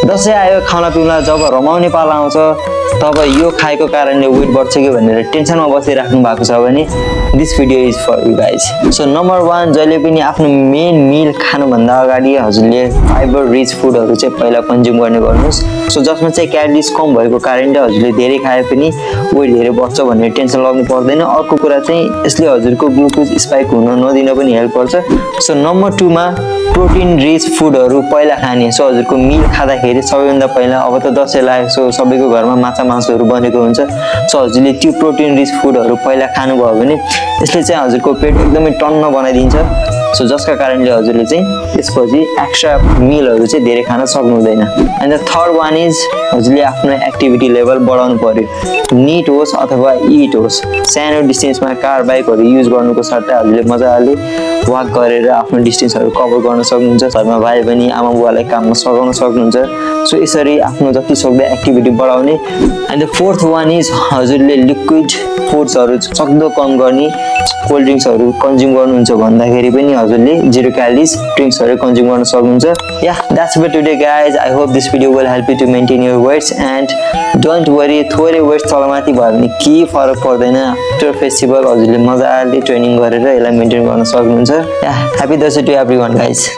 दसैँ आयो खाना पिउन जब रमाउने पाला आउँछ तब यो खाएको कारणले वेट बढ्छ कि भनेर टेन्सनमा बसिराख्नु भएको छ भने this video is for you guys. So number 1, जहिले पनि आफ्नो मेन मिल खानुभन्दा अगाडि हजुरले फाइबर रिच फुडहरू चाहिँ पहिला कन्ज्युम गर्ने गर्नुहोस्। सो जसमा चाहिँ क्यालोरिज कम भएको कारणले हजुरले धेरै खाए पनि वेट धेरै बढ्छ भन्ने टेन्सन लाग्नु पर्दैन। अर्को कुरा चाहिँ यसले हजुरको ग्लुकोज स्पाइक हुन नदिन पनि हेल्प गर्छ। सो नम्बर 2 मा प्रोटिन रिच फुडहरू पहिला खाने। सो हजुरको मिल खाँदाखेरि सबैभन्दा पहिला अब त दसैँ लाग्यो, सो सबैको घरमा माछा मासुहरू बनेको हुन्छ। सो हजुरले त्यो प्रोटिन रिच फुडहरू पहिला खानुभयो भने यसले चाहिँ हजुरको पेट एकदमै टन्न बनाइदिन्छ। सो जसका कारणले हजुरले चाहिँ त्यसपछि एक्स्ट्रा मिलहरू चाहिँ धेरै खान सक्नु हुँदैन। And the third one is हजुरले आफ्नो एक्टिभिटी लेभल बढाउनु पर्यो। निट होस् अथवा इट होस्, सानो डिस्टेन्समा कार बाइकहरू युज गर्नुको सट्टा हजुरले मजाले वाक गरेर आफ्नो डिस्टेन्सहरू कभर गर्न सक्नुहुन्छ। घरमा भाइ बहिनी आमा बुवालाई काममा सघाउन सक्नुहुन्छ। सो यसरी आफ्नो जति सक्दो एक्टिभिटी बढाउने। And the fourth one is हजुरले लिक्विड फुड्सहरू सक्दो कम गर्ने। कोल्ड ड्रिङ्क्सहरू कन्ज्युम गर्नुहुन्छ भन्दाखेरि पनि हजुरले 0 क्यालोरिज ड्रिङ्क्सहरू कन्ज्युम गर्न सक्नुहुन्छ। Yeah that's for today guys. I hope this video will help you to maintain your weights and don't worry, थोरै वेट तलमाथि भयो भने केही फरक पर्दैन। आफ्टर फेस्टिभल हजुरले मजाले ट्रेनिङ गरेर यसलाई मेन्टेन गर्न सक्नुहुन्छ। Yeah happy Dashain to everyone guys.